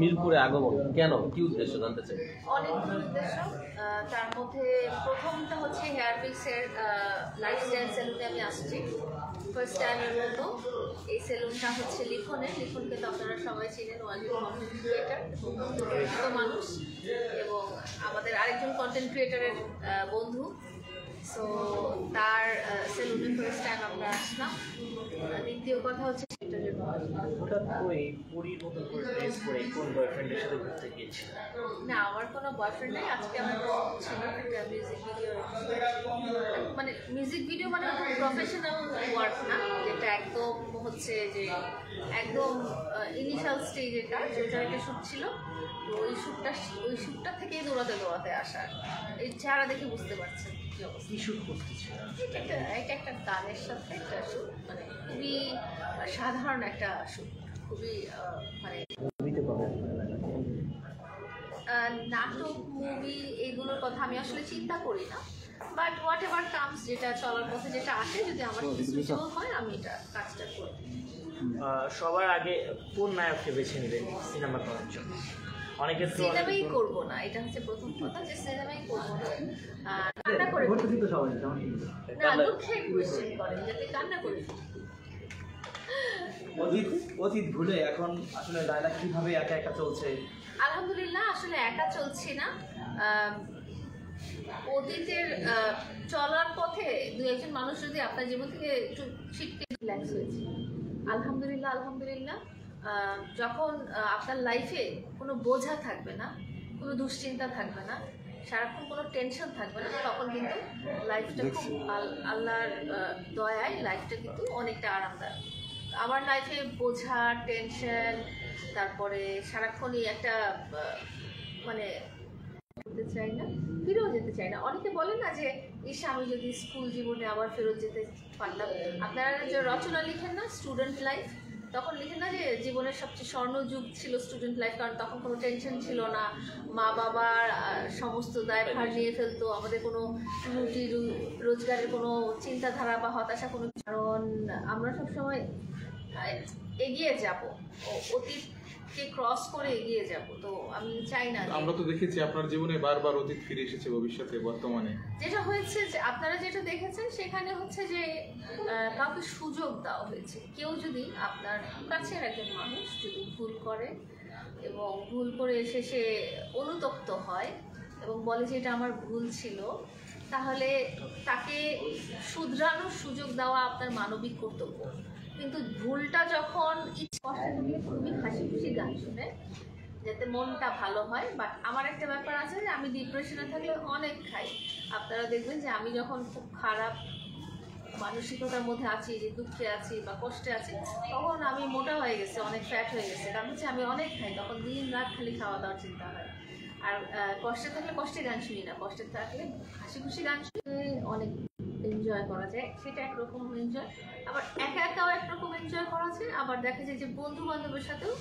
মিরপুরে আগমন কেন, কি উদ্দেশ্য জানতে চাই? অনেকগুলো উদ্দেশ্য, তার মধ্যে প্রথমটা হচ্ছে হেয়ার পিক্সের লাইফস্টাইল সেলুনে আমি আসছি ফার্স্ট টাইমের মতো। এই সেলুনটা হচ্ছে লিখনকে তো আপনারা সবাই চিনেন, ওয়ার্ল্ড কন্টেন্ট ক্রিয়েটার মানুষ, এবং আমাদের আরেকজন কন্টেন্ট ক্রিয়েটারের বন্ধু। সো তার সেলুনে ফার্স্ট টাইম আমরা আসলাম। দ্বিতীয় কথা হচ্ছে না, আমার কোনো বয়ফ্রেন্ড নেই। আজকে আমার ছিল একটা মিউজিক ভিডিও, মানে মিউজিক ভিডিও মানে প্রফেশনাল ওয়ার্ক না, যেটা একদম হচ্ছে যে একদম ইনিশিয়াল স্টেজ, যেটা একটা শ্যুট ছিল। তো ওই শ্যুটটা থেকেই দৌড়াতে আসা। এই চেহারা দেখে বুঝতে পারছেন কি শ্যুট করতেছে। এটা একটা গানের সাথে একটা শ্যুট, মানে খুবই সাধারণ একটা শ্যুট, খুবই মানে নাটক মুভি এইগুলোর কথা আমি আসলে চিন্তা করি না, বাট হোয়াট এভার কামস, যেটা চলার পথে যেটা আসে, যদি আমার কিছু হয় আমি এটা কাজটা করি। সবার আগে কোন নায়ককে বেছে নেবেন সিনেমা করার জন্য? অনেকে সিনেমাই করবো না, এটা হচ্ছে প্রথম কথা, যে সিনেমাই করবো না। কান্না করে না, দুঃখে কোয়েশ্চেন করেন যাতে কান্না করে। অতীত ভুলে এখন আসলে লায়লা কিভাবে একা একা চলছে? আলহামদুলিল্লাহ, আসলে একা চলছি না। অতীতের চলার পথে দু একজন মানুষ যদি আপনার জীবন থেকে একটু ছিটকে রিল্যাক্স হয়েছে। আলহামদুলিল্লাহ। যখন আপনার লাইফে কোনো বোঝা থাকবে না, কোনো দুশ্চিন্তা থাকবে না, সারাক্ষণ কোনো টেনশন থাকবে না, তখন কিন্তু লাইফটা খুব আল্লাহর দয়ায় লাইফটা কিন্তু অনেকটা আরামদায়ক। আমার লাইফে বোঝা, টেনশন, তারপরে সারাক্ষণই একটা মানে ফিরেও যেতে চাই না। অনেকে বলে না যে ইসা আমি যদি স্কুল জীবনে আবার ফেরত যেতে পারতাম। আপনারা যে রচনা লিখেন না স্টুডেন্ট লাইফ, তখন লিখেন না যে জীবনের সবচেয়ে স্বর্ণযুগ ছিল স্টুডেন্ট লাইফ, কারণ তখন কোনো টেনশন ছিল না, মা বাবার সমস্ত দায়ভার নিয়ে ফেলতো, আমাদের কোনো রুটি রোজগারের কোনো চিন্তাধারা বা হতাশা কোনো, কারণ আমরা সবসময় এগিয়ে যাব, অতীতকে ক্রস করে এগিয়ে যাব। তো আমি চাই না। আমরা তো দেখেছি আপনার জীবনে বারবার অতীত ফিরে এসেছে ভবিষ্যতে বর্তমানে। যেটা হয়েছে যে আপনারা যেটা দেখেছেন সেখানে হচ্ছে যে কাউকে সুযোগ দেওয়া হয়েছে। কেউ যদি আপনার কাছের একজন মানুষ যদি ভুল করে এবং ভুল করে শেষে অনুতপ্ত হয় এবং বলে যে এটা আমার ভুল ছিল, তাহলে তাকে শুধরানোর সুযোগ দেওয়া আপনার মানবিক কর্তব্য। কিন্তু ভুলটা যখন খুবই হাসি খুশি গান শুনে যাতে মনটা ভালো হয়। বাট আমার একটা ব্যাপার আছে যে আমি ডিপ্রেশনে থাকলে অনেক খাই। আপনারা দেখবেন যে আমি যখন খুব খারাপ মানসিকতার মধ্যে আছি, যে দুঃখে আছি বা কষ্টে আছি, তখন আমি মোটা হয়ে গেছে, অনেক ফ্যাট হয়ে গেছে, কারণ হচ্ছে আমি অনেক খাই, তখন দিন রাত খালি খাওয়া দাওয়ার চিন্তা হয়। আর কষ্টে থাকলে কষ্টে গান শুনি না, কষ্টে থাকলে হাসি খুশি গান শুনে অনেক এনজয় করা যায়, সেটা একরকম এনজয়। আবার একা একাও একরকম এনজয় করা যায়। আবার দেখা যায় যে বন্ধু বান্ধবের সাথেও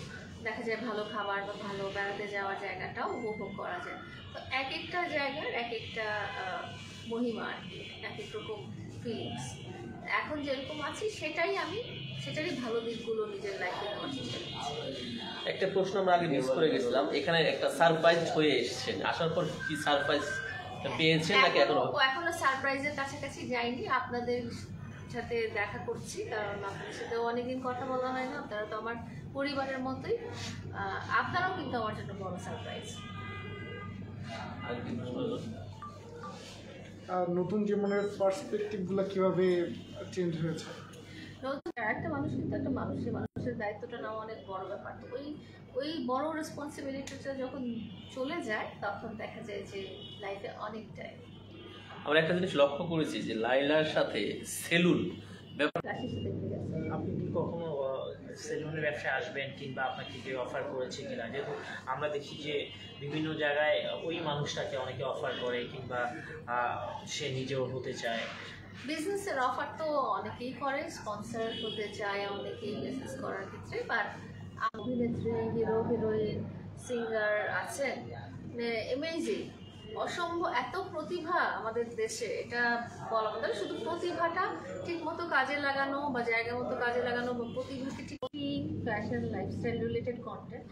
দেখা যায় ভালো খাবার বা ভালো বেড়াতে যাওয়ার জায়গাটাও উপভোগ করা যায়। তো এক একটা জায়গার এক একটা মহিমা, এক এক রকম ফিলিংস। এখন যেরকম আছি সেটারই ভালো দিকগুলো নিজের লাইফে নেওয়ার চেষ্টা করছি। একটা প্রশ্ন আমরা আগে মিস করে গেছিলাম, এখানে একটা সারপ্রাইজ হয়ে এসেছেন, আসার পর কি সারপ্রাইজ পেয়েছেন নাকি এখনো সারপ্রাইজের কাছাকাছি যাইনি। আপনাদের সাথে দেখা করছি, কারণ আপনাদের সাথেও অনেকদিন কথা বলা হয় না। আপনারা তো আমার পরিবারের মতোই, আপনারাও কিন্তু আমার জন্য বড় সারপ্রাইজ। নতুন জীবনের পার্সপেক্টিভগুলো কিভাবে চেঞ্জ হয়েছে? একটা মানুষ কিন্তু একটা মানুষের দায়িত্বটা নেওয়া অনেক বড় ব্যাপার। তো ওই বড় রেসপন্সিবিলিটিটা যখন চলে যায় তখন দেখা যায় যে লাইফে অনেকটাই। আমরা একটা জিনিস লক্ষ্য করেছি যে লাইলার সাথে সেলুন আপনি কি কখনো সেলুনের ব্যবসায় আসবেন কিংবা আপনাকে কেউ অফার করেছে কিনা? যেহেতু আমরা দেখি যে বিভিন্ন জায়গায় ওই মানুষটাকে অনেকে অফার করে কিংবা সে নিজেও হতে চায়। বিজনেসের অফার তো অনেকেই করে, স্পন্সর হতে চায় অনেকেই বিজনেস করার ক্ষেত্রে। বাট অভিনেত্রী, হিরো, হিরোইন, সিঙ্গার আছেন, অ্যামেজিং, অসম্ভব এত প্রতিভা আমাদের দেশে। এটা বলা কথা, শুধু প্রতিভাটা ঠিক মতো কাজে লাগানো বা জায়গা মতো কাজে লাগানো বা প্রতিভাকে ঠিক cooking, fashion, lifestyle related content.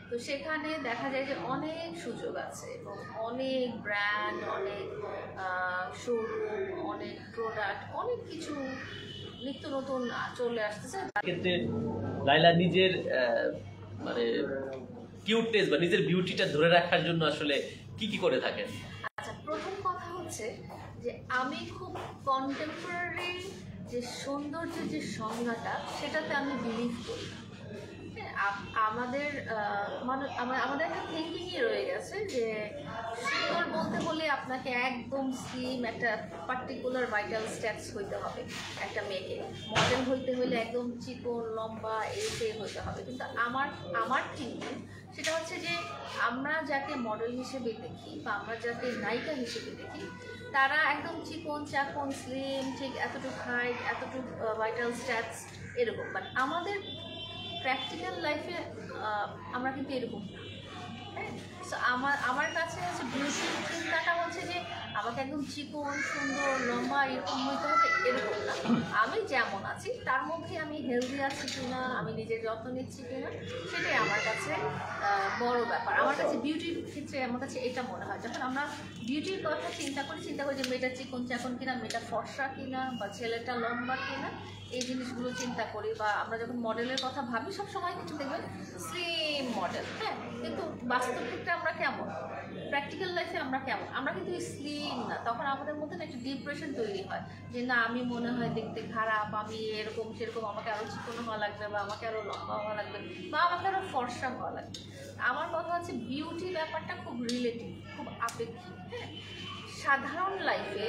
তো সেখানে দেখা যায় যে অনেক সুযোগ আছে এবং অনেক ব্র্যান্ড, অনেক শোরুম, অনেক প্রোডাক্ট, অনেক কিছু নিত্য নতুন চলে আসতেছে। ক্ষেত্রে লাইলা নিজের মানে কিউটনেস বা নিজের বিউটিটা ধরে রাখার জন্য আসলে কি কি করে থাকেন? আচ্ছা, প্রথম কথা হচ্ছে যে আমি খুব কন্টেম্পোরারি যে সৌন্দর্যের যে সংজ্ঞাটা, সেটাতে আমি বিলিভ করি। আমাদের আমাদের একটা থিঙ্কিংই রয়ে গেছে যে সুন্দর বলতে হলে আপনাকে একদম স্লিম একটা পার্টিকুলার ভাইটাল স্ট্যাটস হইতে হবে একটা মেয়েকে, মডেল হইতে হলে একদম চিকন লম্বা এই হইতে হবে। কিন্তু আমার থিঙ্কিং সেটা হচ্ছে যে আমরা যাকে মডেল হিসেবে দেখি বা আমরা যাকে নায়িকা হিসেবে দেখি, তারা একদম চিকন চাকন স্লিম, ঠিক এতটুকু হাইট, এতটুকু ভাইটাল স্ট্যাটস এরকম। বাট আমাদের প্র্যাকটিক্যাল লাইফে আমরা কিন্তু এরকম না। হ্যাঁ, সো আমার কাছে হচ্ছে বিউটি চিন্তাটা হচ্ছে যে আমাকে একদম চিকন সুন্দর লম্বা এরকম হইতে হবে এরকম না। আমি যেমন আছি তার মধ্যে আমি হেলদি আছি কিনা, আমি নিজের যত্ন নিচ্ছি কিনা, সেটাই আমার কাছে বড় ব্যাপার। আমার কাছে বিউটির ক্ষেত্রে আমার কাছে এটা মনে হয়, যখন আমরা বিউটির কথা চিন্তা করি যে মেয়েটা চিকন চাকন কিনা, মেয়েটা ফর্সা কিনা, বা ছেলেটা লম্বা কিনা, এই জিনিসগুলো চিন্তা করি। বা আমরা যখন মডেলের কথা ভাবি সবসময় কিন্তু দেখবেন স্লিম মডেল। হ্যাঁ, কিন্তু বাস্তব ক্ষেত্রে আমরা কেমন, প্র্যাকটিক্যাল লাইফে আমরা কেমন, আমরা কিন্তু স্লিম না। তখন আমাদের মধ্যে একটা ডিপ্রেশন তৈরি হয় যে না, আমি মনে হয় দেখতে খারাপ, আমি এরকম সেরকম, আমাকে আরও চিকন হওয়া লাগবে, বা আমাকে আরও লম্বা হওয়া লাগবে, বা আমাকে আরও ফর্সা হওয়া লাগবে। আমার কথা হচ্ছে বিউটি ব্যাপারটা খুব রিলেটিভ, খুব আপেক্ষিক। হ্যাঁ, সাধারণ লাইফে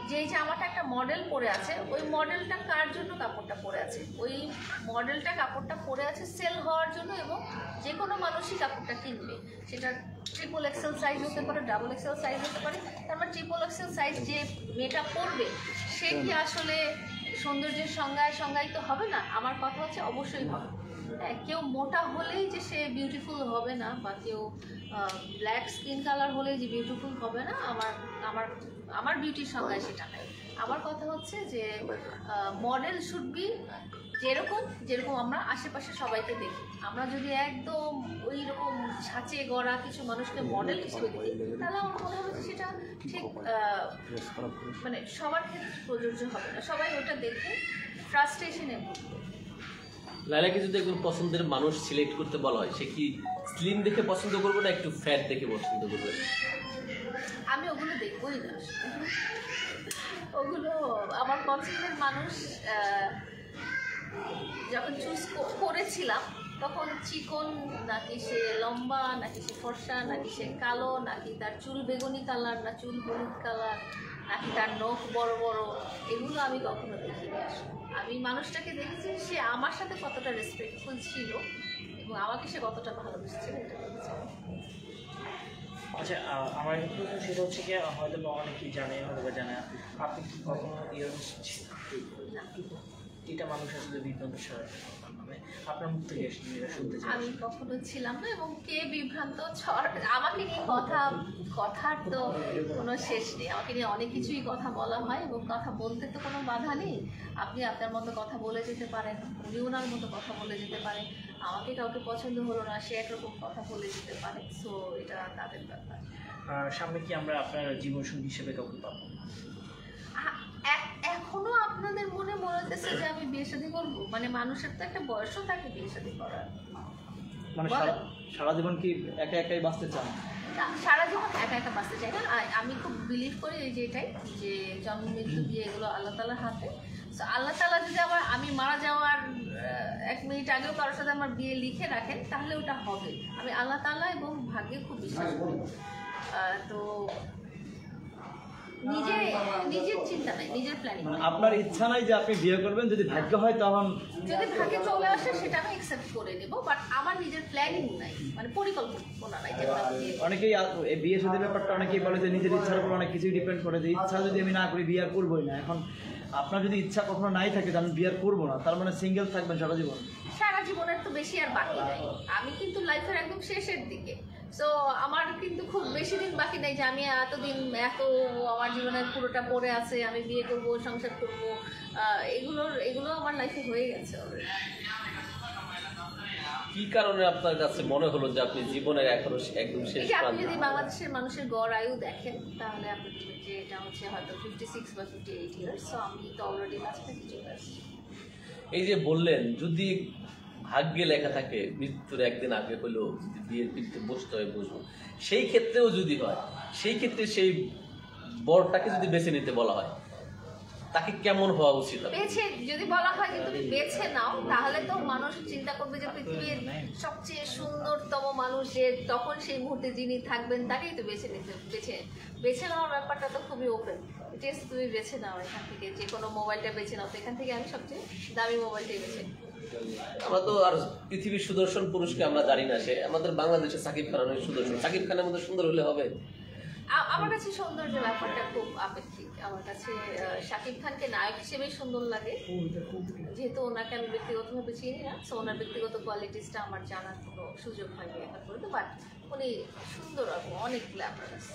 যে জামাটা একটা মডেল পরে আছে, ওই মডেলটা কার জন্য কাপড়টা পরে আছে? ওই মডেলটা কাপড়টা পরে আছে সেল হওয়ার জন্য, এবং যে কোনো মানুষই কাপড়টা কিনবে। সেটা ট্রিপল এক্সেল সাইজ হতে পারে, ডাবল এক্সেল সাইজ হতে পারে। তার মানে ট্রিপল এক্সেল সাইজ যে মেয়েটা পরবে, সে কি আসলে সৌন্দর্যের সংজ্ঞায়িত হবে না? আমার কথা হচ্ছে অবশ্যই হবে। হ্যাঁ, কেউ মোটা হলেই যে সে বিউটিফুল হবে না, বা কেউ ব্ল্যাক স্কিন কালার হলেই যে বিউটিফুল হবে না, আমার বিউটির সংজ্ঞায় সেটা নাই। আমার কথা হচ্ছে যে মডেল শুড বি যেরকম আমরা আশেপাশে সবাইকে দেখি। আমরা যদি একদম ওই রকম ছাঁচে গড়া কিছু মানুষকে মডেল হিসেবে দেখি, তাহলে আমার মনে হবে যে সেটা ঠিক মানে সবার ক্ষেত্রে প্রযোজ্য হবে না। সবাই ওটা দেখে ফ্রাস্ট্রেশনে ভুগবে। লাইলাকে যদি একজন পছন্দের মানুষ সিলেক্ট করতে বলা হয়, সে কি স্লিম দেখে পছন্দ করবে না একটু ফ্যাট দেখে পছন্দ করবে? আমি ওগুলো দেখবই না, ওগুলো আমার পছন্দের মানুষ যখন চুজ করেছিলাম তখন চিকন নাকি সে লম্বা, নাকি সে ফর্সা, নাকি সে কালো, নাকি তার চুল বেগুনি কালার, না চুল হলুদ কালার, নাকি তার নখ বড় বড়, এগুলো আমি কখনো দেখিনি। আমি মানুষটাকে দেখেছি সে আমার সাথে কতটা রেসপেক্টফুল ছিল এবং আমাকে সে কতটা ভালোবেসেছিল, এটা দেখেছি। আচ্ছা, আমার একটু সেটা হচ্ছে কি, হয়তো বা অনেকেই জানে, হয়তো বা জানে, আপনি কি কখনো এটা মানুষ আসলে বিভ্রান্ত মানে আপনার মুখ থেকে শুনতে চাই। আমি কখনো ছিলাম না, এবং কে বিভ্রান্ত আমাকে নিয়ে কথার তো কোনো শেষ নেই। আমাকে নিয়ে অনেক কিছুই কথা বলা হয়, এবং কথা বলতে তো কোনো বাধা নেই। আপনি আপনার মতো কথা বলে যেতে পারেন, উনি ওনার মতো কথা বলে যেতে পারেন। আমাকে কাউকে পছন্দ হলো না, সে একরকম কথা বলে যেতে পারে। সো এটা তাদের ব্যাপার। সামনে কি আমরা আপনার জীবনসঙ্গী হিসেবে কাউকে পাবো? এখনো আপনাদের মনে হচ্ছে যে আমি বিয়ে শাদী করবো? মানে মানুষের তো একটা বয়সও থাকে বিয়ে শাদী করার। মানে সারা জীবন কি একা একাই বাঁচতে চান? সারা জীবন একা একা বাঁচতে চাই না। আমি খুব বিলিভ করি এই যে এটাই, যে জন্ম মৃত্যু বিয়ে এগুলো আল্লাহ তাআলার হাতে। সো আল্লাহ তাআলা যদি আমি মারা যাওয়ার 1 মিনিট আগেও কারোর সাথে আমার বিয়ে লিখে রাখেন, তাহলে ওটা হবে। আমি আল্লাহ তাআলা এবং ভাগ্যে খুব বিশ্বাস করি। তো নিজের চিন্তা নাই, নিজের প্ল্যানিং। আপনার ইচ্ছা নাই যে আপনি বিয়ে করবেন, যদি ভাগ্য হয় তখন, যদি ভাগ্যে চলে আসে সেটা আমি অ্যাকসেপ্ট করে নেব, বাট আমার নিজের প্ল্যানিং নাই, মানে পরিকল্পনা নাই। অনেকেই এই বিয়ে শাদীর ব্যাপারটা অনেকেই বলে যে নিজের ইচ্ছার উপর অনেক কিছুই ডিপেন্ড করে, যে ইচ্ছা যদি আমি না করি বিয়ে আর করবোই না। এখন আপনার যদি ইচ্ছা কখনো নাই থাকে যে আমি বিয়ে আর করবো না, তার মানে সিঙ্গেল থাকবেন সারা জীবন? সারা জীবনের তো বেশি আর বাকি নাই। আমি কিন্তু লাইফের একদম শেষের দিকে। সো আমার কিন্তু খুব বেশি দিন বাকি নাই যে আমি আমার জীবনের পুরোটা পড়ে আছে, আমি বিয়ে করব, সংসার করব। এগুলো আমার লাইফে হয়ে গেছে অলরেডি। কি কারণে আপনার কাছে মনে হলো যে আপনি জীবনের এখনো একদম শেষ এই যে আপনি প্রান্তে? যদি বাংলাদেশের মানুষের গড় আয়ু দেখেন তাহলে আপনি দেখবেন যে এটা হচ্ছে হয়তো 56 বা 58 ইয়ার্স, সো আমি তো অলরেডি কাছাকাছি চলে আসছি। এই যে বললেন যদি ভাগ্যে লেখা থাকে মৃত্যুর একদিন আগে হলেও যদি বিয়ের পিড়িতে বসতে হয় বসবো, সেই ক্ষেত্রেও যদি হয়, সেই ক্ষেত্রে সেই বরটাকে যদি বেছে নিতে বলা হয় তাকে কেমন হওয়া উচিত হবে? বেছে যদি বলা হয় যে তুমি বেছে নাও, তাহলে তো মানুষ চিন্তা করবে যে পৃথিবীর সবচেয়ে সুন্দরতম মানুষ যে তখন সেই মুহূর্তে যিনি থাকবেন তাকেই তো বেছে নেওয়ার ব্যাপারটা তো খুবই ওপেন। জাস্ট তুমি বেছে নাও এখান থেকে, যে কোনো মোবাইলটা বেছে নাও, তো এখান থেকে আমি সবচেয়ে দামি মোবাইলটাই বেছে নিই। আমরা তো আর পৃথিবীর সুদর্শন পুরুষকে আমরা জানি না, সে আমাদের বাংলাদেশে সাকিব খান অনেক সুদর্শন। সাকিব খানের মধ্যে সুন্দর হলে হবে? আমার কাছে সৌন্দর্য ব্যাপারটা খুব আপেক্ষিক। আমার কাছে শাকিব খানকে নায়ক হিসেবেই সুন্দর লাগে, যেহেতু ওনাকে আমি ব্যক্তিগতভাবে চিনি না, সো ওনার ব্যক্তিগত কোয়ালিটিসটা আমার জানার কোনো সুযোগ হয়নি এখন পর্যন্ত, বাট উনি সুন্দর আর অনেক গ্ল্যামারাস।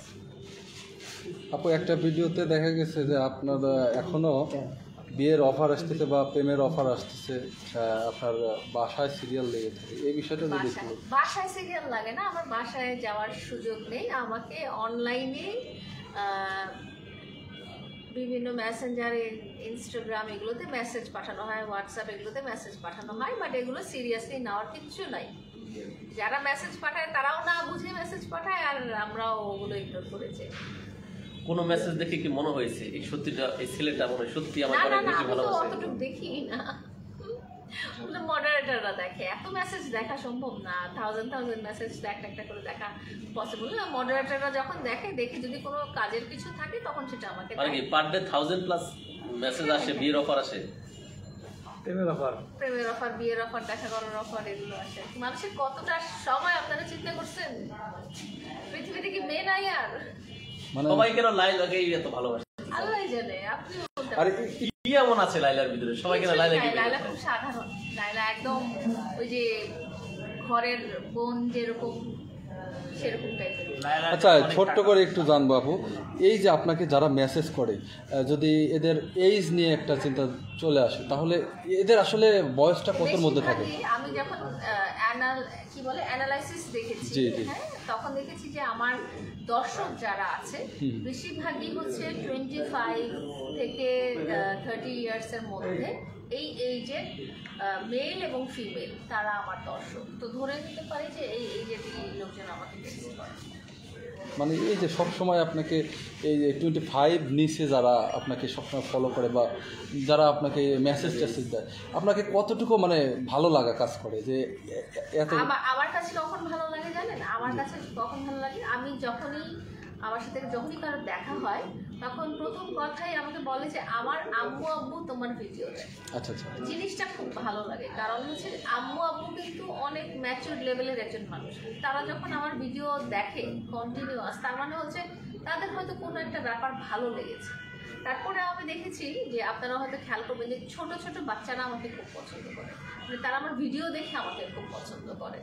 আপু একটা ভিডিওতে দেখা গেছে যে আপনার এখনো বিয়ের অফার আসতেছে বা প্রেমের অফার আসতেছে, আপনার বাসায় সিরিয়াল লেগে থাকে, এই বিষয়টা যদি একটু বাসায় সিরিয়াল লাগে না, আমার বাসায় যাওয়ার সুযোগ নেই। আমাকে অনলাইনে বিভিন্ন মেসেঞ্জারে, ইনস্টাগ্রাম এগুলোতে মেসেজ পাঠানো হয়, হোয়াটসঅ্যাপ এগুলোতে মেসেজ পাঠানো হয়, বাট এগুলো সিরিয়াসলি নেওয়ার কিছু নাই। যারা মেসেজ পাঠায় তারাও না বুঝে মেসেজ পাঠায়, আর আমরাও ওগুলো ইগনোর করেছি। কোনো মেসেজ দেখে কি মনে হয়েছে এই সত্যিটা, এই ছেলেটা মনে হয় সত্যি না আমাকে না অনেক না, বেশি আমি তো ভালোবাসে? অতটুকু দেখি না, মডারেটররা দেখে। এত মেসেজ দেখা সম্ভব না, থাউজেন্ড মেসেজ একটা করে দেখা পসিবল না। মডারেটররা যখন দেখে যদি কোনো কাজের কিছু থাকে তখন সেটা আমাকে মানে কি পার ডে 1000+ মেসেজ আসে, বিয়ের অফার আসে? প্রেমের অফার, বিয়ের অফার, দেখা করার অফার, এগুলো আসে। মানুষের কতটা সময় আপনারা চিন্তা করছেন? পৃথিবীতে কি মেয়ে নাই আর? মানে সবাই কেন লাইলাকে এত ভালোবাসে? আল্লাহ জানে, আপনিও বলতে আর পারেন। কি এমন আছে লাইলার ভিতরে সবাই কেন লাইলাকে লাইলা খুব সাধারণ। লাইলা একদম ওই যে ঘরের বোন যেরকম, সেরকম টাইপের। লায়লা আচ্ছা অনেক ছোট্ট টাকা- করে একটু জানবো আপু, এই যে আপনাকে যারা মেসেজ করে যদি এদের এইজ নিয়ে একটা চিন্তা চলে আসে, তাহলে এদের আসলে বয়সটা কতর মধ্যে থাকে? বেশিরভাগই আমি যখন অ্যানালাইসিস দেখেছি, জি, জি। হ্যাঁ, তখন দেখেছি যে আমার দর্শক যারা আছে বেশিরভাগই হচ্ছে 25 থেকে 30 ইয়ার্সের মধ্যে, এই এইজের মেল এবং ফিমেল, তারা আমার দর্শক। তো ধরে নিতে পারি যে এই এইজের লোকজন আমাকে টেক্সট করে। মানে এই যে সবসময় আপনাকে এই যে 25 নিচে যারা আপনাকে সবসময় ফলো করে বা যারা আপনাকে মেসেজ টেসেজ দেয়, আপনাকে কতটুকু মানে ভালো লাগা কাজ করে যে এত? আমার কাছে কখন ভালো লাগে জানেন? আমার কাছে কখন ভালো লাগে, আমার সাথে যখনই কারোর দেখা হয় তখন প্রথম কথাই আমাকে বলে যে আমার আম্মু আব্বু তোমার ভিডিও দেয়। আচ্ছা আচ্ছা। জিনিসটা খুব ভালো লাগে, কারণ হচ্ছে আম্মু আব্বু কিন্তু অনেক ম্যাচিউর লেভেলের একজন মানুষ। তারা যখন আমার ভিডিও দেখে কন্টিনিউয়াস, তার মানে হচ্ছে তাদের হয়তো কোনো একটা ব্যাপার ভালো লেগেছে। তারপরে আমি দেখেছি যে আপনারা হয়তো খেয়াল করবেন যে ছোট ছোট বাচ্চারা আমাকে খুব পছন্দ করে, মানে তারা আমার ভিডিও দেখে আমাকে খুব পছন্দ করে।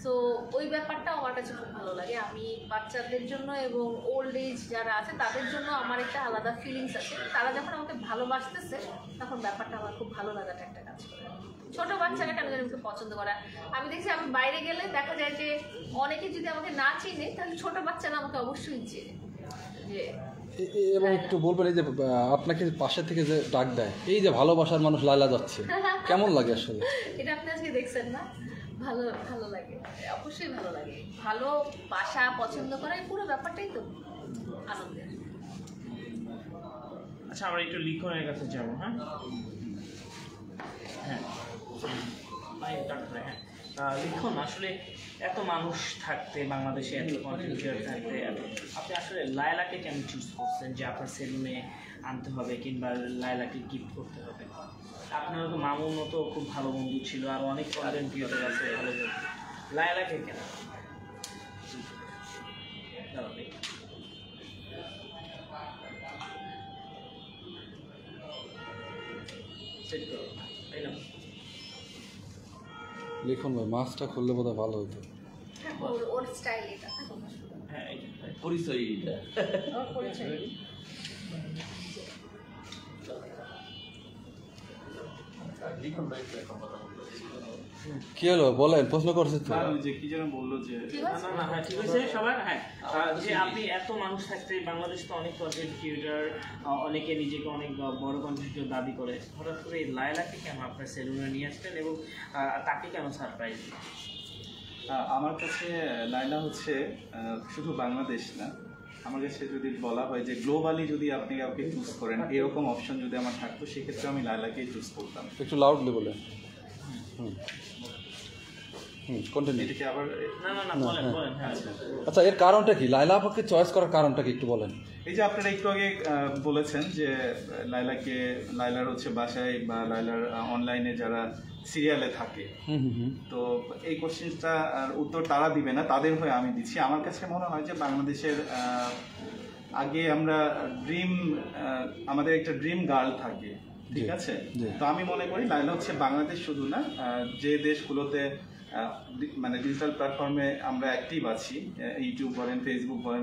সো ওই ব্যাপারটাও আমার কাছে খুব ভালো লাগে। আমি বাচ্চাদের জন্য এবং ওল্ড এজ যারা আছে তাদের জন্য আমার একটা আলাদা ফিলিংস আছে। তারা যখন আমাকে ভালোবাসতেছে তখন ব্যাপারটা আমার খুব ভালো লাগাটা একটা কাজ করে। ছোট বাচ্চারা কেন যেন আমাকে পছন্দ করা, আমি দেখছি আমি বাইরে গেলে দেখা যায় যে অনেকে যদি আমাকে না চিনে তাহলে ছোট বাচ্চারা আমাকে অবশ্যই চেনে। যে এবং একটু বলবেন এই যে আপনাকে পাশে থেকে যে ডাক দেয়, এই যে ভালোবাসার মানুষ লাইলা যাচ্ছে, কেমন লাগে আসলে? এটা আপনি আজকে দেখছেন না, ভালো লাগে, অবশ্যই ভালো লাগে। ভালোবাসা, পছন্দ করা, এই পুরো ব্যাপারটাই তো আনন্দের। আচ্ছা আমরা একটু লিখনের কাছে যাবো। হ্যাঁ হ্যাঁ লিখন, আসলে এত মানুষ থাকতে, বাংলাদেশে এত কন্টেন্ট ক্রিয়েটর থাকতে, আপনি আসলে লায়লাকে কেন চুজ করছেন যে আপনার সেলুনে আনতে হবে কিংবা লায়লাকে গিফট করতে হবে? আপনার তো মামুনও তো খুব ভালো বন্ধু ছিল, আর অনেক কন্টেন্ট ক্রিয়েটর আছে ভালো বন্ধু, লায়লাকে কেন? সেট করো, তাই না? লিখন ভাই মাছটা খুললে বোধহয় ভালো হতো। ওর স্টাইল এটা, হ্যাঁ পরিচয় এটা। ওর পরিচয়। লিখন ভাই একটু এখন কথা বলতে কি হলো বলেন, প্রশ্ন করছে তো। যে কি যেন বললো যে ঠিক আছে না হ্যাঁ ঠিক আছে সবার হ্যাঁ যে আপনি এত মানুষ থাকতে বাংলাদেশ তো অনেক কন্টেন্ট ক্রিয়েটর অনেকে নিজেকে অনেক বড় কন্টেন্ট ক্রিয়েটর দাবি করে, হঠাৎ করে এই লায়লাকে কেন আপনার সেলুনে নিয়ে আসলেন এবং তাকে কেন সারপ্রাইজ দিলেন? আমার কাছে লায়লা হচ্ছে শুধু বাংলাদেশ না, আমার কাছে যদি বলা হয় যে গ্লোবালি যদি আপনি কাউকে চুজ করেন, এরকম অপশন যদি আমার থাকতো সেক্ষেত্রে আমি লায়লাকেই চুজ করতাম। একটু লাউডলি বলেন। কন্টিনিউ। এটাকে আবার না বলেন বলেন হ্যাঁ আচ্ছা, এর কারণটা কি? লায়লা আপাকে চয়েস করার কারণটা কি একটু বলেন। এই যে আপনারা একটু আগে বলেছেন যে লায়লার হচ্ছে বাসায় বা লায়লার অনলাইনে যারা সিরিয়ালে থাকে, তো এই কোশ্চেনটা উত্তর তারা দিবে না, তাদের হয়ে আমি দিচ্ছি। আমার কাছে মনে হয় যে বাংলাদেশের আগে আমরা আমাদের একটা ড্রিম গার্ল থাকে, ঠিক আছে? তো আমি মনে করি লায়লা হচ্ছে বাংলাদেশ শুধু না, যে দেশগুলোতে মানে ডিজিটাল প্ল্যাটফর্মে আমরা অ্যাক্টিভ আছি, ইউটিউব বলেন, ফেসবুক বলেন,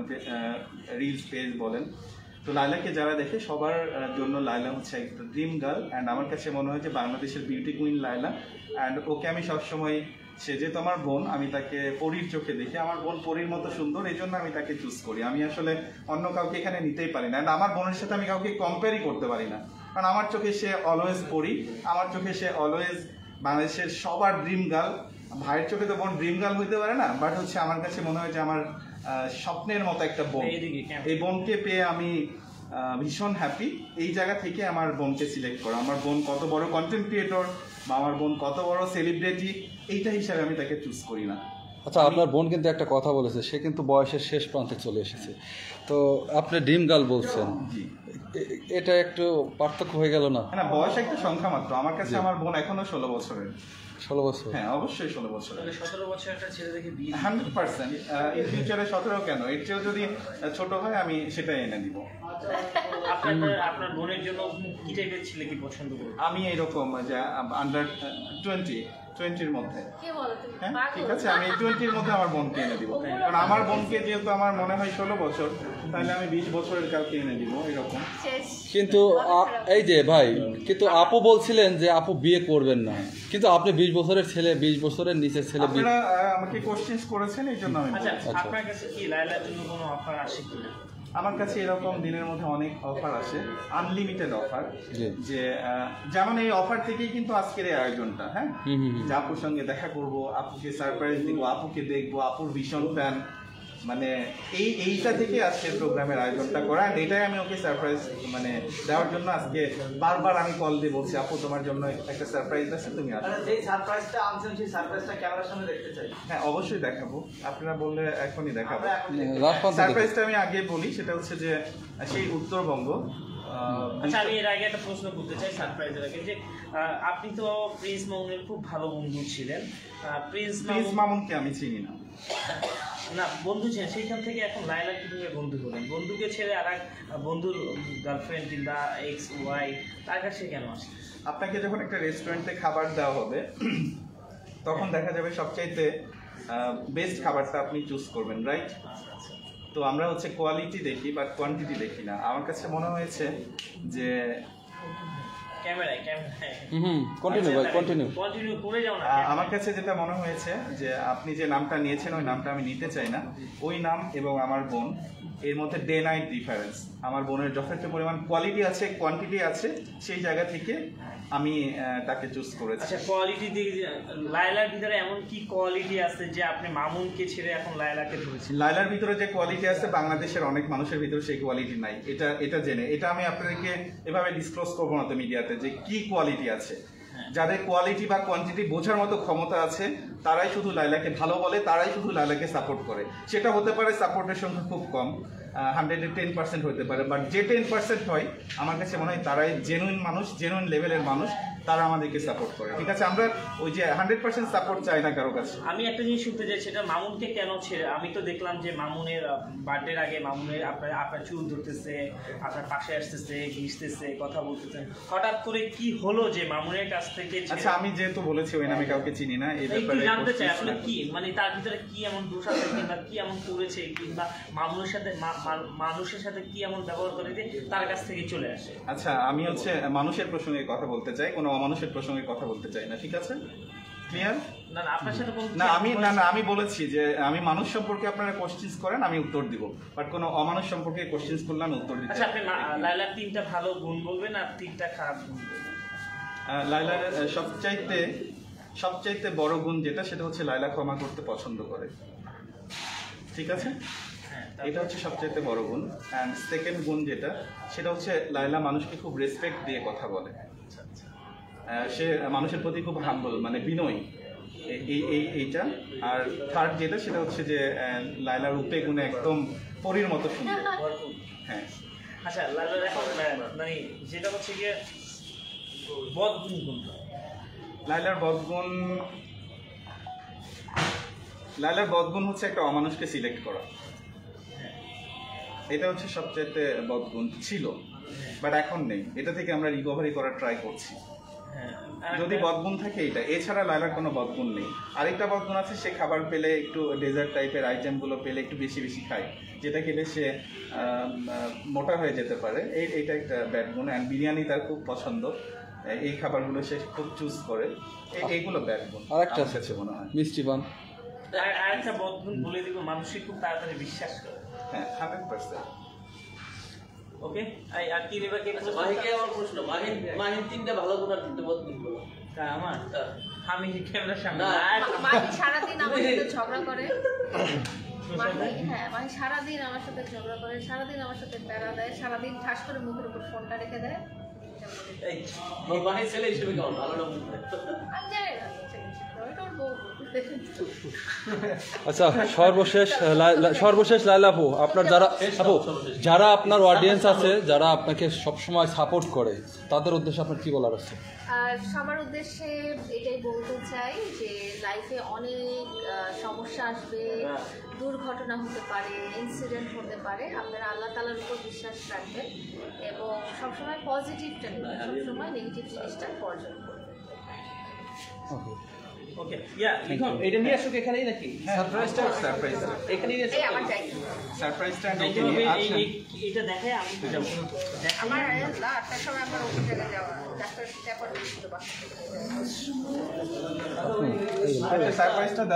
রিলস পেজ বলেন, তো লায়লাকে যারা দেখে সবার জন্য লায়লা হচ্ছে একটা ড্রিম গার্ল। অ্যান্ড আমার কাছে মনে হয় যে বাংলাদেশের beauty queen Laila. And okay আমি সবসময়, সে যেহেতু আমার বোন, আমি তাকে পরীর চোখে দেখি, আমার বোন পরীর মতো সুন্দর, এই জন্য আমি তাকে চুজ করি। আমি আসলে অন্য কাউকে এখানে নিতেই পারি না, অ্যান্ড আমার বোনের সাথে আমি কাউকে কম্পেয়ারই করতে পারি না, কারণ আমার চোখে সে অলওয়েজ পরী, আমার চোখে সে অলওয়েজ বাংলাদেশের সবার ড্রিম গার্ল। ভাইয়ের চোখে তো বোন ড্রিম গার্ল হইতে পারে না, বাট হচ্ছে আমার কাছে মনে হয় যে আমার স্বপ্নের মতো একটা বোন। এই বোনকে পেয়ে আমি ভীষণ হ্যাপি। এই জায়গা থেকে আমার বোনকে সিলেক্ট করা, আমার বোন কত বড় কন্টেন্ট ক্রিয়েটর বা আমার বোন কত বড় সেলিব্রিটি, এইটা হিসাবে আমি তাকে চুজ করি না। আচ্ছা, আপনার বোন কিন্তু একটা কথা বলেছে, সে কিন্তু বয়সের শেষ প্রান্তে চলে এসেছে, তো আপনি ড্রিম গার্ল বলছেন, এটা একটু পার্থক্য হয়ে গেল না? না, বয়স একটা সংখ্যা মাত্র। আমার কাছে আমার বোন এখনো 16 বছরের। 16 বছর? হ্যাঁ, অবশ্যই 16 বছর। 17 বছর একটা ছেলে দেখে বিয়ে 100%। ইন ফিউচারে 17 কেন, এর চেয়েও যদি ছোট হয় আমি সেটাই এনে দিব। আপনার বোনের জন্য কি টাইপের ছেলে কি পছন্দ করবে? আমি এইরকম যে আন্ডার 20-20-র মধ্যে। কে বলো তুমি? হ্যাঁ, পাগল? ঠিক আছে, আমি 20-র মধ্যে আমার বোনকে এনে দিব, কারণ আমার বোনকে যেহেতু আমার মনে হয় 16 বছর, তাহলে আমি 20 বছরের কাউকে এনে দিব এরকম। শেষ। কিন্তু এই যে ভাই, কিন্তু আপু বলছিলেন যে আপু বিয়ে করবেন না, কিন্তু আপনি 20 বছরের ছেলে, 20 বছরের নিচের ছেলে আপনারা আমাকে কোশ্চেন করেছেন, এই জন্য আমি আচ্ছা, বলছি। আপনার কাছে কি লায়লার জন্য কোনো অফার আসে কিনা? আমার কাছে এরকম দিনের মধ্যে অনেক অফার আসে, আনলিমিটেড অফার, যে যেমন এই অফার থেকেই কিন্তু আজকের এই আয়োজনটা। হ্যাঁ, যে আপুর সঙ্গে দেখা করব, আপুকে সারপ্রাইজ দিব, আপুকে দেখবো, আপুর ভীষণ ফ্যান, মানে এইটা থেকে আজকের প্রোগ্রামের আয়োজনটা করা। আর এটাই আমি ওকে সারপ্রাইজ মানে দেওয়ার জন্য আজকে বারবার আমি কল দিয়ে বলছি, আপু তোমার জন্য একটা সারপ্রাইজ আছে, তুমি আসো। যে সারপ্রাইজটা আনছেন সেই সারপ্রাইজটা ক্যামেরার সামনে দেখতে চাই। হ্যাঁ, অবশ্যই দেখাবো, আপনারা বললে এখনই দেখাবো। রাজপথ সারপ্রাইজটা আমি আগে বলি, সেটা হচ্ছে যে সেই উত্তরবঙ্গ। আচ্ছা, আমি এর আগে একটা প্রশ্ন করতে চাই সারপ্রাইজের আগে, যে আপনি তো প্রিন্স মামুনের খুব ভালো বন্ধু ছিলেন। প্রিন্স মামুনকে আমি চিনি না। না, বন্ধু ছিলেন, সেইখান থেকে এখন লায়লা কিভাবে বন্ধু হলেন? বন্ধুকে ছেড়ে আর এক বন্ধুর গার্লফ্রেন্ড কিংবা এক্স ওয়াইফ, তার কাছে কেন আসে? আপনাকে যখন একটা রেস্টুরেন্টে খাবার দেওয়া হবে, তখন দেখা যাবে সবচাইতে বেস্ট খাবারটা আপনি চুজ করবেন, রাইট? তো আমরা হচ্ছে কোয়ালিটি দেখি বাট কোয়ান্টিটি দেখি না। আমার কাছে মনে হয়েছে যে কন্টিনিউ করে যাও না। আমার কাছে যেটা মনে হয়েছে যে আপনি যে নামটা নিয়েছেন ওই নামটা আমি নিতে চাই না। ওই নাম এবং আমার বোন, এর মধ্যে ডে নাইট ডিফারেন্স। আমার বোনের যথেষ্ট পরিমাণ কোয়ালিটি আছে, কোয়ান্টিটি আছে, সেই জায়গা থেকে আমি তাকে চুজ করেছি। আচ্ছা, কোয়ালিটি দিয়ে লায়লার ভিতরে এমন কি কোয়ালিটি আছে যে আপনি মামুনকে ছেড়ে এখন লায়লাকে ধরেছেন? লায়লার ভিতরে যে কোয়ালিটি আছে বাংলাদেশের অনেক মানুষের ভিতরে সেই কোয়ালিটি নাই। এটা জেনে এটা আমি আপনাদেরকে এভাবে ডিসক্লোজ করবো না তো মিডিয়াতে, যে কি কোয়ালিটি আছে। যাদের কোয়ালিটি বা কোয়ান্টিটি বোঝার মতো ক্ষমতা আছে তারাই শুধু লায়লাকে ভালো বলে, তারাই শুধু লায়লাকে সাপোর্ট করে। সেটা হতে পারে সাপোর্টের সংখ্যা খুব কম, 110% হতে পারে, বাট যে 10% হয় আমার কাছে মনে হয় তারাই জেনুইন মানুষ, জেনুইন লেভেলের মানুষ, তারা আমাদেরকে সাপোর্ট করে। ঠিক আছে, আমরা ওই যে 100% সাপোর্ট চাই না কারো কাছে। আমি একটা জিনিস শুনতে চাই, সেটা মামুনকে কেন ছেড়ে? আমি তো দেখলাম যে মামুনের বার্থডের আগে মামুনের আপনার চুল ধরতেছে, আপনার পাশে আসতেছে, ঘিসতেছে, কথা বলতেছে, হঠাৎ করে কি হলো যে মামুনের কাছ থেকে? আচ্ছা, আমি যেহেতু বলেছি ওই নামে কাউকে চিনি না, এই ব্যাপারে জানতে চাই আসলে কি, মানে তার ভিতরে কি এমন দোষ আছে কিংবা কি এমন করেছে কিংবা মামুনের সাথে মানুষের সাথে কি এমন ব্যবহার করে যে তার কাছ থেকে চলে আসে? আচ্ছা, আমি হচ্ছে মানুষের প্রসঙ্গে কথা বলতে চাই, কোনো অমানুষের প্রসঙ্গে কথা বলতে চাই না, ঠিক আছে? ক্লিয়ার? না না আপনার সাথে বলতে আমি বলেছি যে আমি মানুষ সম্পর্কে আপনারা কোশ্চেন্স করেন, আমি উত্তর দিব, বাট কোনো অমানুষ সম্পর্কে কোশ্চেন্স করলে আমি উত্তর দিতে আচ্ছা আপনি লাইলার 3টা ভালো গুণ বলবেন আর 3টা খারাপ গুণ বলবেন। লাইলার সবচাইতে বড় গুণ যেটা, সেটা হচ্ছে লাইলা ক্ষমা করতে পছন্দ করে, ঠিক আছে? হ্যাঁ এটা হচ্ছে সবচাইতে বড় গুণ। অ্যান্ড সেকেন্ড গুণ যেটা, সেটা হচ্ছে লাইলা মানুষকে খুব রেসপেক্ট দিয়ে কথা বলে। সে মানুষের প্রতি খুব হাম্বল, মানে বিনয়ী, এইটা। আর থার্ড যেটা, সেটা হচ্ছে যে লাইলার রূপে গুণে একদম পরীর মতো সুন্দর। হ্যাঁ। আচ্ছা লাইলার এখন মানে যেটা হচ্ছে গিয়ে বদগুণ কোনটা? লাইলার বদগুণ হচ্ছে একটা অমানুষকে সিলেক্ট করা। এটা হচ্ছে সবচাইতে বদগুণ ছিল, বাট এখন নেই। এটা থেকে আমরা রিকভারি করার ট্রাই করছি। যদি বদগুণ থাকে এটা, এছাড়া লাইলার কোনো বদগুণ নেই। আরেকটা বদগুণ আছে, সে খাবার পেলে একটু ডেজার্ট টাইপের আইটেমগুলো পেলে একটু বেশি বেশি খায়, যেটা খেলে সে মোটা হয়ে যেতে পারে। এইটা একটা ব্যাড গুণ। অ্যান্ড বিরিয়ানি তার খুব পছন্দ, এই খাবারগুলো সে খুব চুজ করে। এইগুলো ব্যাড গুণ। আরেকটা আমার কাছে মনে হয়। মিষ্টি পান। আর একটা বদগুণ বলে দিব, মানুষই খুব তাড়াতাড়ি বিশ্বাস করে। হ্যাঁ, 100%। ওকে, আর কি নেবা কে? মাহিকে আমার প্রশ্ন, মাহিন 3টা ভালো গুণ আর 3টা বদ গুণ বলো। আমার আমি ক্যামেরার সামনে না। মাহি সারাদিন আমার সাথে ঝগড়া করে। মাহি সারাদিন আমার সাথে ঝগড়া করে, সারাদিন আমার সাথে প্যারা দেয়, সারাদিন ঠাস করে মুখের উপর ফোনটা রেখে দেয়। এই মাহির ছেলে হিসেবে কেমন, ভালো না? আমি জানি না, ওটা ওর বউ। আচ্ছা সর্বশেষ লাইলা আপু, আপনার যারা আপনার অডিয়েন্স আছে, যারা আপনাকে সবসময় সাপোর্ট করে, তাদের উদ্দেশ্যে আপনার কি বলার আছে? আর সবার উদ্দেশ্যে এটাই বলতে চাই যে লাইফে অনেক সমস্যা আসবে, দুর্ঘটনা হতে পারে, ইনসিডেন্ট হতে পারে। আপনারা আল্লাহ তাআলার উপর বিশ্বাস রাখবেন এবং সবসময় পজিটিভটা নেবেন, সবসময় নেগেটিভ জিনিসটা বর্জন করবেন। ওকে, ইয়া লিখন এটা নিয়ে আসুক এখানেই নাকি? সারপ্রাইজটা এখানেই নিয়ে এই আমার চাই সারপ্রাইজটা এটা দেখায় আমি যাব। আমার 8টার সময় আমার অফিস জায়গায় যাওয়া, ডাক্তার পেপার দিতে বাসা থেকে। সারপ্রাইজটা